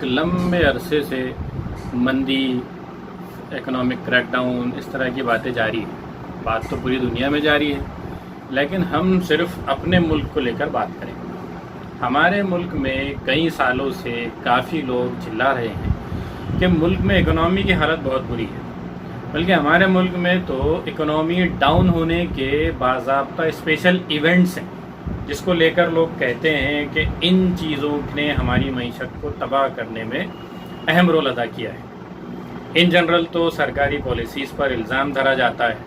लंबे अरसे से मंदी, इकोनॉमिक क्रैकडाउन, इस तरह की बातें जारी हैं। बात तो पूरी दुनिया में जारी है, लेकिन हम सिर्फ अपने मुल्क को लेकर बात करें। हमारे मुल्क में कई सालों से काफ़ी लोग चिल्ला रहे हैं कि मुल्क में इकोनॉमी की हालत बहुत बुरी है। बल्कि हमारे मुल्क में तो इकोनॉमी डाउन होने के बाज़ाब्ता स्पेशल इवेंट्स हैं, जिसको लेकर लोग कहते हैं कि इन चीज़ों ने हमारी मईशत को तबाह करने में अहम रोल अदा किया है। इन जनरल तो सरकारी पॉलिसीज़ पर इल्ज़ाम धरा जाता है,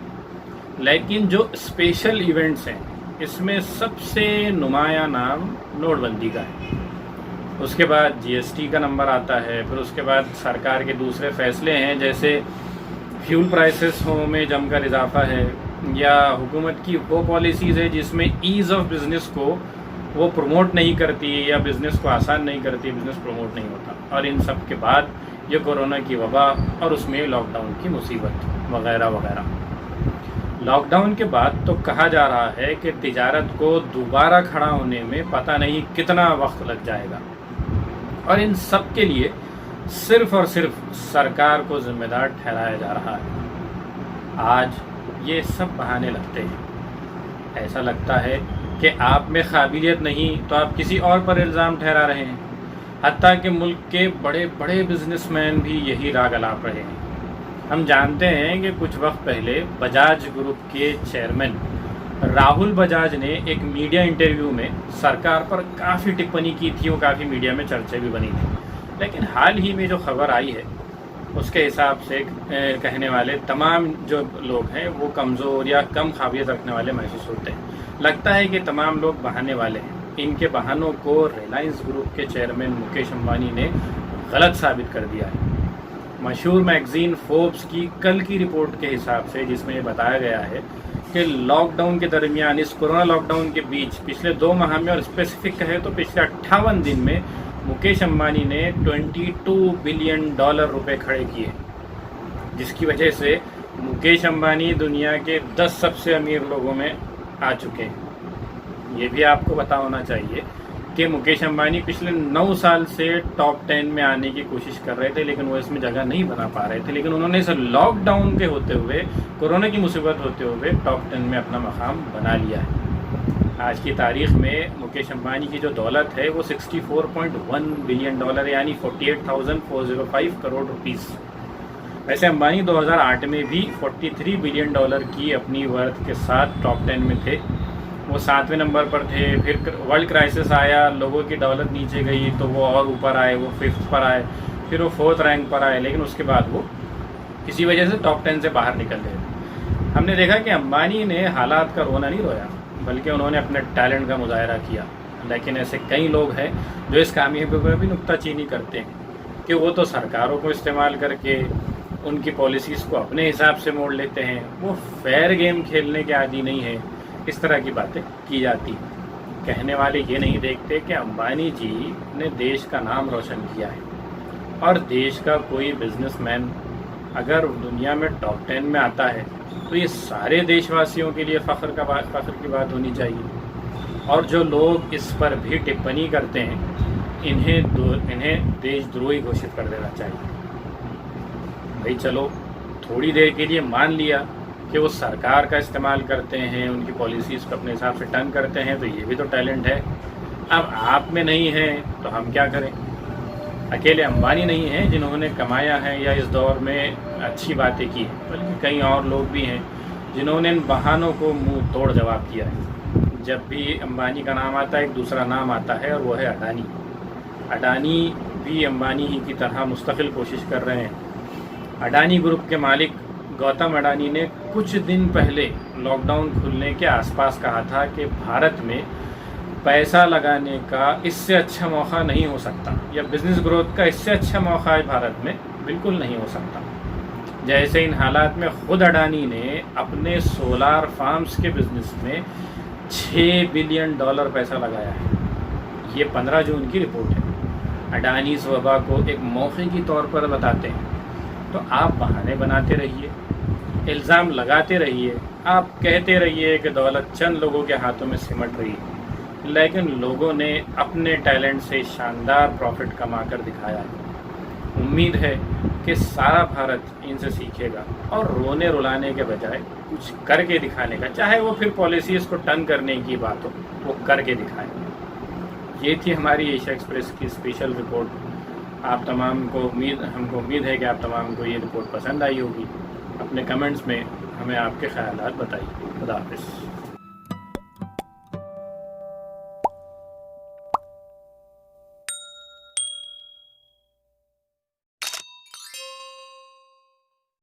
लेकिन जो स्पेशल इवेंट्स हैं इसमें सबसे नुमाया नाम नोटबंदी का है। उसके बाद जीएसटी का नंबर आता है, फिर उसके बाद सरकार के दूसरे फैसले हैं, जैसे फ्यूल प्राइसेस में जमकर इजाफा है, या हुकूमत की वो पॉलिसीज़ है जिसमें ईज़ ऑफ बिज़नेस को वो प्रमोट नहीं करती या बिज़नेस को आसान नहीं करती, बिज़नेस प्रमोट नहीं होता। और इन सब के बाद ये कोरोना की वबा और उसमें लॉकडाउन की मुसीबत वगैरह वगैरह। लॉकडाउन के बाद तो कहा जा रहा है कि तिजारत को दोबारा खड़ा होने में पता नहीं कितना वक्त लग जाएगा, और इन सब के लिए सिर्फ़ और सिर्फ सरकार को ज़िम्मेदार ठहराया जा रहा है। आज ये सब बहाने लगते हैं। ऐसा लगता है कि आप में काबिलियत नहीं तो आप किसी और पर इल्ज़ाम ठहरा रहे हैं। हत्ता कि मुल्क के बड़े बड़े बिजनेसमैन भी यही राग अलाप रहे हैं। हम जानते हैं कि कुछ वक्त पहले बजाज ग्रुप के चेयरमैन राहुल बजाज ने एक मीडिया इंटरव्यू में सरकार पर काफ़ी टिप्पणी की थी, वो काफ़ी मीडिया में चर्चा भी बनी थी। लेकिन हाल ही में जो खबर आई है उसके हिसाब से कहने वाले तमाम जो लोग हैं वो कमज़ोर या कम काबिलियत रखने वाले महसूस होते हैं। लगता है कि तमाम लोग बहाने वाले हैं। इनके बहानों को रिलायंस ग्रुप के चेयरमैन मुकेश अंबानी ने गलत साबित कर दिया है। मशहूर मैगज़ीन फोर्ब्स की कल की रिपोर्ट के हिसाब से, जिसमें ये बताया गया है कि लॉकडाउन के दरमियान, इस कोरोना लॉकडाउन के बीच पिछले 2 माह में, और स्पेसिफिक कहे तो पिछले 58 दिन में, मुकेश अंबानी ने $22 बिलियन रुपए खड़े किए, जिसकी वजह से मुकेश अंबानी दुनिया के 10 सबसे अमीर लोगों में आ चुके हैं। ये भी आपको पता होना चाहिए कि मुकेश अंबानी पिछले 9 साल से टॉप 10 में आने की कोशिश कर रहे थे, लेकिन वो इसमें जगह नहीं बना पा रहे थे। लेकिन उन्होंने इस लॉकडाउन के होते हुए, कोरोना की मुसीबत होते हुए टॉप 10 में अपना मकाम बना लिया है। आज की तारीख में मुकेश अंबानी की जो दौलत है वो $64.1 बिलियन यानी 48,405 करोड़ रुपीस। वैसे अंबानी 2008 में भी $43 बिलियन की अपनी वर्थ के साथ टॉप 10 में थे। वो 7वें नंबर पर थे। फिर वर्ल्ड क्राइसिस आया, लोगों की दौलत नीचे गई तो वो और ऊपर आए, वो 5th पर आए, फिर वो 4th रैंक पर आए, लेकिन उसके बाद वो किसी वजह से टॉप 10 से बाहर निकल गए। हमने देखा कि अंबानी ने हालात का रोना नहीं रोया, बल्कि उन्होंने अपने टैलेंट का मुजाहरा किया। लेकिन ऐसे कई लोग हैं जो इस कामयाबी पर भी नुक्ताचीनी करते हैं कि वो तो सरकारों को इस्तेमाल करके उनकी पॉलिसीज़ को अपने हिसाब से मोड़ लेते हैं, वो फेयर गेम खेलने के आदी नहीं है। इस तरह की बातें की जाती हैं। कहने वाले ये नहीं देखते कि अंबानी जी ने देश का नाम रोशन किया है, और देश का कोई बिजनेसमैन अगर दुनिया में टॉप 10 में आता है तो ये सारे देशवासियों के लिए फ़ख्र की बात होनी चाहिए। और जो लोग इस पर भी टिप्पणी करते हैं, इन्हें देशद्रोही घोषित कर देना चाहिए। भाई चलो, थोड़ी देर के लिए मान लिया कि वो सरकार का इस्तेमाल करते हैं, उनकी पॉलिसीज़ को अपने हिसाब से टर्न करते हैं, तो ये भी तो टैलेंट है। अब आप में नहीं है तो हम क्या करें। अकेले अंबानी नहीं हैं जिन्होंने कमाया है या इस दौर में अच्छी बातें की हैं, बल्कि कई और लोग भी हैं जिन्होंने इन बहानों को मुंह तोड़ जवाब दिया है। जब भी अंबानी का नाम आता है, एक दूसरा नाम आता है, और वो है अडानी। अडानी भी अंबानी ही की तरह मुस्तकिल कोशिश कर रहे हैं। अडानी ग्रुप के मालिक गौतम अडानी ने कुछ दिन पहले लॉकडाउन खुलने के आसपास कहा था कि भारत में पैसा लगाने का इससे अच्छा मौका नहीं हो सकता, या बिज़नेस ग्रोथ का इससे अच्छा मौका है भारत में बिल्कुल नहीं हो सकता। जैसे इन हालात में खुद अडानी ने अपने सोलार फार्म्स के बिज़नेस में $6 बिलियन पैसा लगाया है। ये 15 जून की रिपोर्ट है। अडानी इस वबा को एक मौके के तौर पर बताते हैं, तो आप बहाने बनाते रहिए, इल्ज़ाम लगाते रहिए, आप कहते रहिए कि दौलत चंद लोगों के हाथों में सिमट रही है, लेकिन लोगों ने अपने टैलेंट से शानदार प्रॉफिट कमा कर दिखाया है। उम्मीद है कि सारा भारत इनसे सीखेगा और रोने रुलाने के बजाय कुछ करके दिखाने का, चाहे वो फिर पॉलिसीज़ को टर्न करने की बात हो, वो करके दिखाएं। ये थी हमारी एशिया एक्सप्रेस की स्पेशल रिपोर्ट। आप तमाम को हमको उम्मीद है कि आप तमाम को ये रिपोर्ट पसंद आई होगी। अपने कमेंट्स में हमें आपके ख़यालात बताइए। खुदा हाफ़िज़।